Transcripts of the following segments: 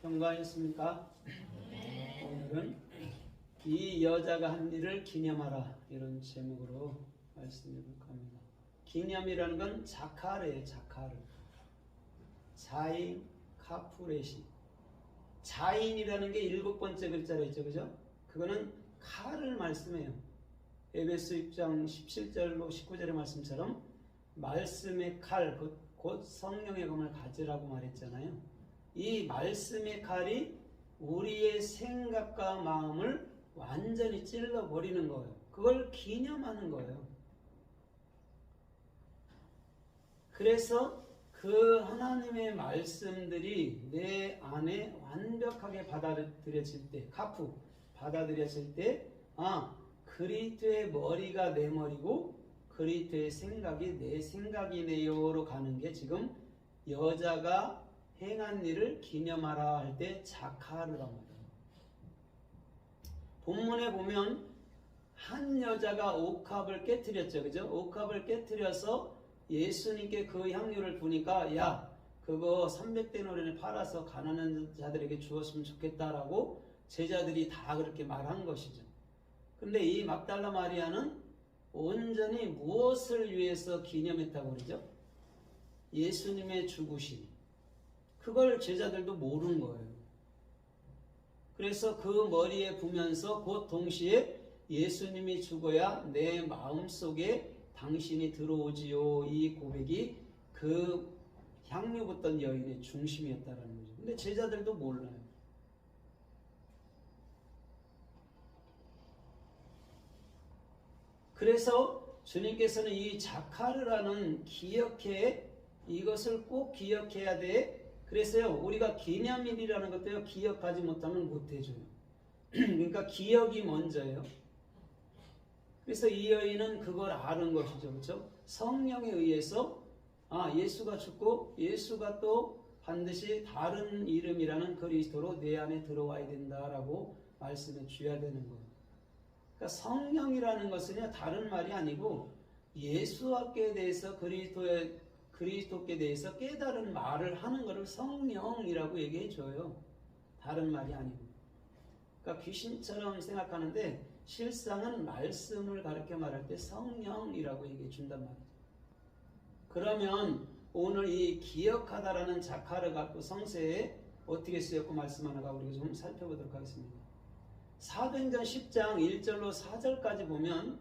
평가하셨습니까? 오늘은 이 여자가 한 일을 기념하라 이런 제목으로 말씀해 볼까 합니다. 기념이라는 건 자카르예요. 자카르. 자인 카푸레시. 자인이라는 게 7번째 글자로 있죠. 그죠? 그거는 칼을 말씀해요. 에베소 6장 17절로 19절의 말씀처럼 말씀의 칼, 곧 성령의 검을 가지라고 말했잖아요. 이 말씀의 칼이 우리의 생각과 마음을 완전히 찔러버리는 거예요. 그걸 기념하는 거예요. 그래서 그 하나님의 말씀들이 내 안에 완벽하게 받아들여질 때, 카푸, 받아들여질 때, 그리스도의 머리가 내 머리고 그리스도의 생각이 내 생각이네요로 가는 게 지금 여자가 행한 일을 기념하라 할 때 자카르란 말이에요. 본문에 보면 한 여자가 옥합을 깨트렸죠. 그죠? 옥합을 깨트려서 예수님께 그 향유를 부니까 야 그거 300데나리온을 팔아서 가난한 자들에게 주었으면 좋겠다라고 제자들이 다 그렇게 말한 것이죠. 근데 이 막달라 마리아는 온전히 무엇을 위해서 기념했다고 그러죠? 예수님의 죽으심. 그걸 제자들도 모르는 거예요. 그래서 그 머리에 부면서 곧 동시에 예수님이 죽어야 내 마음속에 당신이 들어오지요. 이 고백이 그 향유 붓던 여인의 중심이었다는 거죠. 근데 제자들도 몰라요. 그래서 주님께서는 이 자카르라는 이것을 꼭 기억해야 돼. 그래서요, 우리가 기념일이라는 것도요, 기억하지 못하면 못해줘요. 그러니까 기억이 먼저예요. 그래서 이 여인은 그걸 아는 것이죠. 그렇죠? 성령에 의해서 예수가 죽고 예수가 또 반드시 다른 이름이라는 그리스도로 내 안에 들어와야 된다라고 말씀해 주어야 되는 거예요. 그러니까 성령이라는 것은요, 다른 말이 아니고 예수께 대해서 그리스도께 대해서 깨달은 말을 하는 것을 성령이라고 얘기해 줘요. 다른 말이 아니고. 그러니까 귀신처럼 생각하는데 실상은 말씀을 가르쳐 말할 때 성령이라고 얘기해 준단 말이죠. 그러면 오늘 이 기억하다라는 자카르 갖고 성세에 어떻게 쓰였고 말씀하는가 우리가 좀 살펴보도록 하겠습니다. 사도행전 10장 1절로 4절까지 보면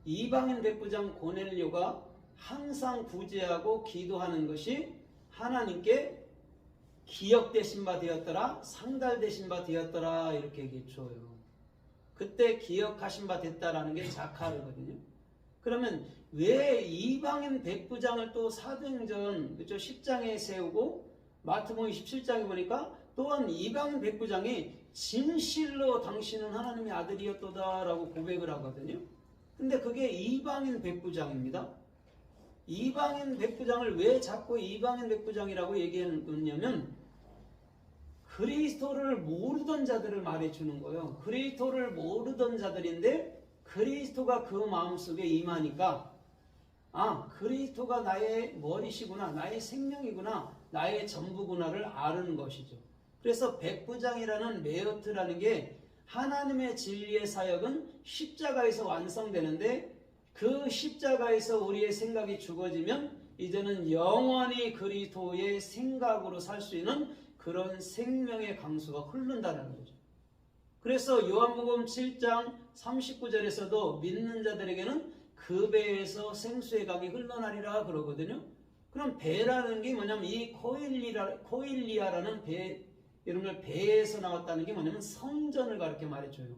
이방인 백부장 고넬료가 항상 구제하고 기도하는 것이 하나님께 기억되신 바 되었더라, 상달되신 바 되었더라 이렇게 얘기해 줘요. 그때 기억하신 바 됐다라는 게 자카르거든요. 그러면 왜 이방인 백부장을 또 사도행전 10장에 세우고 마태복음 27장에 보니까 또한 이방인 백부장이 진실로 당신은 하나님의 아들이었도다라고 고백을 하거든요. 근데 그게 이방인 백부장입니다. 이방인 백부장을 왜 자꾸 이방인 백부장이라고 얘기하느냐면 그리스도를 모르던 자들을 말해주는 거예요. 그리스도를 모르던 자들인데 그리스도가 그 마음속에 임하니까 그리스도가 나의 머리시구나, 나의 생명이구나, 나의 전부구나를 아는 것이죠. 그래서 백부장이라는 메어트라는 게 하나님의 진리의 사역은 십자가에서 완성되는데 그 십자가에서 우리의 생각이 죽어지면 이제는 영원히 그리스도의 생각으로 살 수 있는 그런 생명의 강수가 흐른다는 거죠. 그래서 요한복음 7장 39절에서도 믿는 자들에게는 그 배에서 생수의 강이 흘러나리라 그러거든요. 그럼 배라는 게 뭐냐면 이 코일리아라는 배, 이런 걸 배에서 나왔다는 게 뭐냐면 성전을 가르쳐 말해줘요.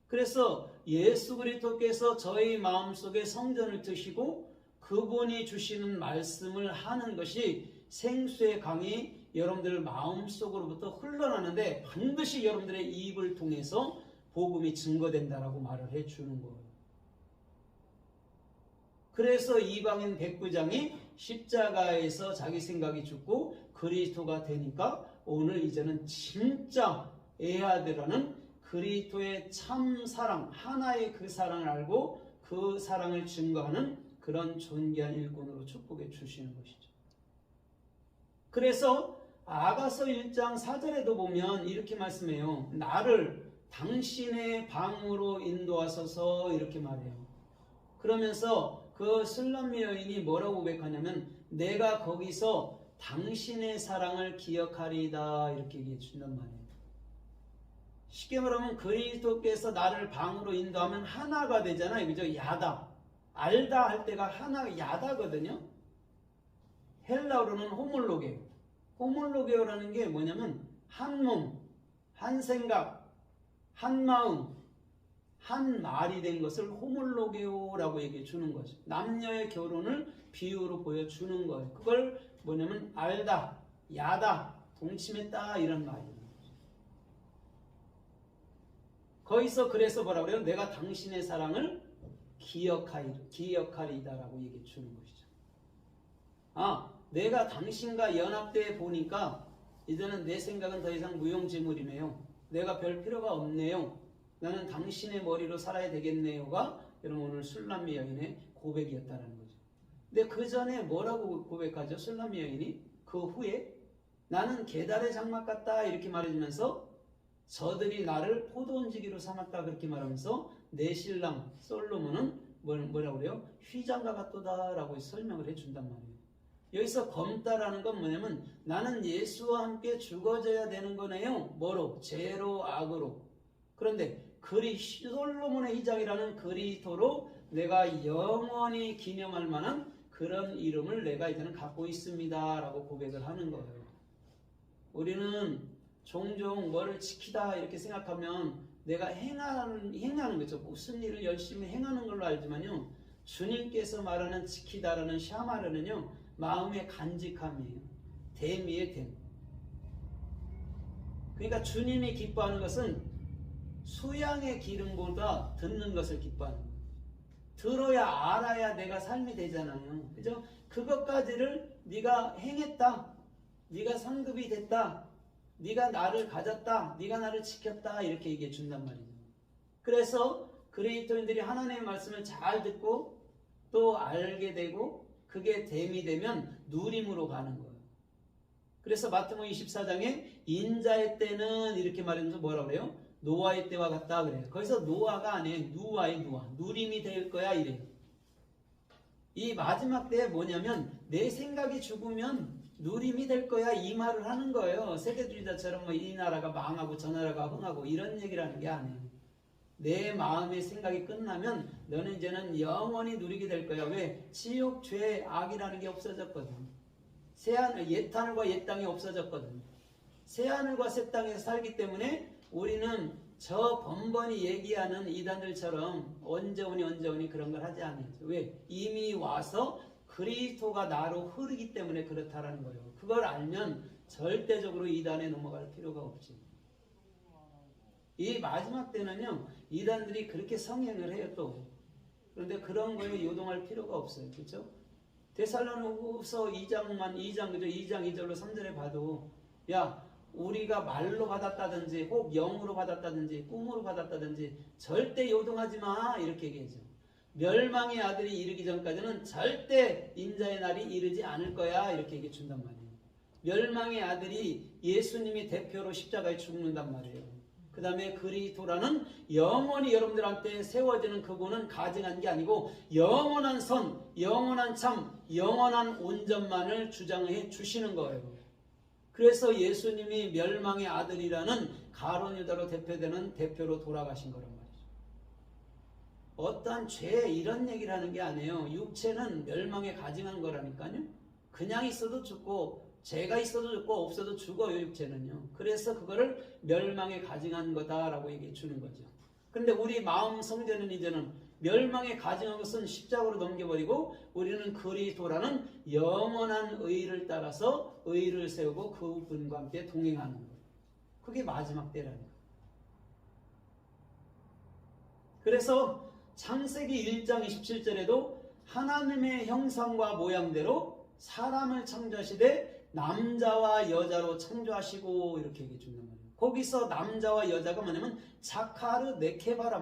그래서 예수 그리스도께서 저희 마음속에 성전을 트시고 그분이 주시는 말씀을 하는 것이 생수의 강이 여러분들 마음속으로부터 흘러나는데 반드시 여러분들의 입을 통해서 복음이 증거된다라고 말을 해주는 거예요. 그래서 이방인 백부장이 십자가에서 자기 생각이 죽고 그리스도가 되니까 오늘 이제는 진짜 에하드라는 그리스도의 참 사랑, 하나의 그 사랑을 알고 그 사랑을 증거하는 그런 존귀한 일꾼으로 축복해 주시는 것이죠. 그래서 아가서 1장 4절에도 보면 이렇게 말씀해요. 나를 당신의 방으로 인도하소서 이렇게 말해요. 그러면서 그 술람미 여인이 뭐라고 고백하냐면 내가 거기서 당신의 사랑을 기억하리이다 이렇게 얘기해 준단 말이에요. 쉽게 말하면 그리스도께서 나를 방으로 인도하면 하나가 되잖아요. 그죠? 야다. 알다 할 때가 하나 야다거든요. 헬라어로는 호몰로게오. 호몰로게오라는 게 뭐냐면 한 몸, 한 생각, 한 마음, 한 말이 된 것을 호몰로게오라고 얘기해 주는 거죠. 남녀의 결혼을 비유로 보여주는 거예요. 그걸 뭐냐면 알다, 야다, 동침했다 이런 말이에요. 거기서 그래서 뭐라고 그래요? 내가 당신의 사랑을 기억하리다라고 얘기해 주는 것이죠. 내가 당신과 연합돼 보니까 이제는 내 생각은 더 이상 무용지물이네요. 내가 별 필요가 없네요. 나는 당신의 머리로 살아야 되겠네요가 여러분 오늘 술람미 여인의 고백이었다는 거죠. 근데 그 전에 뭐라고 고백하죠? 술람미 여인이 그 후에 나는 계달의 장막 같다 이렇게 말해주면서 저들이 나를 포도원지기로 삼았다 그렇게 말하면서 내 신랑 솔로몬은 뭐라고 그래요? 휘장과 같도다 라고 설명을 해준단 말이에요. 여기서 검다라는 건 뭐냐면 나는 예수와 함께 죽어져야 되는 거네요. 뭐로? 죄로 악으로. 그런데 솔로몬의 휘장이라는 그리스도로 내가 영원히 기념할 만한 그런 이름을 내가 이제는 갖고 있습니다 라고 고백을 하는 거예요. 우리는 종종 뭐를 지키다 이렇게 생각하면 내가 행하는 거죠. 무슨 일을 열심히 행하는 걸로 알지만요. 주님께서 말하는 지키다라는 샤마르는요. 마음의 간직함이에요. 됨이에요. 됨. 그러니까 주님이 기뻐하는 것은 수양의 기름보다 듣는 것을 기뻐하는 거예요. 들어야 알아야 내가 삶이 되잖아요. 그죠? 그것까지를 네가 행했다. 네가 상급이 됐다. 네가 나를 가졌다. 네가 나를 지켰다. 이렇게 얘기해 준단 말이죠. 그래서 그리스도인들이 하나님의 말씀을 잘 듣고 또 알게 되고 그게 됨이 되면 누림으로 가는 거예요. 그래서 마태복음 24장에 인자의 때는 이렇게 말하면서 뭐라 그래요? 노아의 때와 같다 그래요. 거기서 노아가 아니에요. 누아의 누아. 누림이 될 거야 이래요. 이 마지막 때에 뭐냐면 내 생각이 죽으면 누림이 될 거야 이 말을 하는 거예요. 세계주의자처럼 뭐 이 나라가 망하고 저 나라가 흥하고 이런 얘기를 하는 게 아니에요. 내 마음의 생각이 끝나면 너는 이제는 영원히 누리게 될 거야. 왜? 지옥, 죄, 악이라는 게 없어졌거든. 옛 하늘과 옛 땅이 없어졌거든. 새 하늘과 새 땅에서 살기 때문에 우리는 저 번번이 얘기하는 이단들처럼 언제 오니 그런 걸 하지 않아요. 왜? 이미 와서 그리스도가 나로 흐르기 때문에 그렇다라는 거예요. 그걸 알면 절대적으로 이단에 넘어갈 필요가 없지. 이 마지막 때는요, 이단들이 그렇게 성행을 해요, 또. 그런데 그런 거에 요동할 필요가 없어요. 그렇죠? 데살로니가후서 2장, 그죠? 2장 2절로 3절에 봐도, 야, 우리가 말로 받았다든지, 혹 영으로 받았다든지, 꿈으로 받았다든지, 절대 요동하지 마. 이렇게 얘기하죠. 멸망의 아들이 이르기 전까지는 절대 인자의 날이 이르지 않을 거야. 이렇게 얘기해 준단 말이에요. 멸망의 아들이 예수님이 대표로 십자가에 죽는단 말이에요. 그 다음에 그리스도라는 영원히 여러분들한테 세워지는 그분은 가증한 게 아니고 영원한 선, 영원한 참, 영원한 온전만을 주장해 주시는 거예요. 그래서 예수님이 멸망의 아들이라는 가룟 유다로 대표되는 대표로 돌아가신 거란 말이죠. 어떠한 죄 이런 얘기를 하는 게 아니에요. 육체는 멸망에 가증한 거라니까요. 그냥 있어도 죽고 죄가 있어도 죽고 없어도 죽어요. 육체는요. 그래서 그거를 멸망에 가증한 거다라고 얘기해 주는 거죠. 그런데 우리 마음 성전은 이제는 멸망에 가증한 것은 십자가로 넘겨버리고 우리는 그리스도라는 영원한 의를 따라서 의를 세우고 그분과 함께 동행하는 거예요. 그게 마지막 때라는 거예요. 그래서 창세기 1장 27절에도 하나님의 형상과 모양대로 사람을 창조하시되 남자와 여자로 창조하시고 이렇게 얘기해 준단 말이에요. 거기서 남자와 여자가 뭐냐면 자카르 네케바란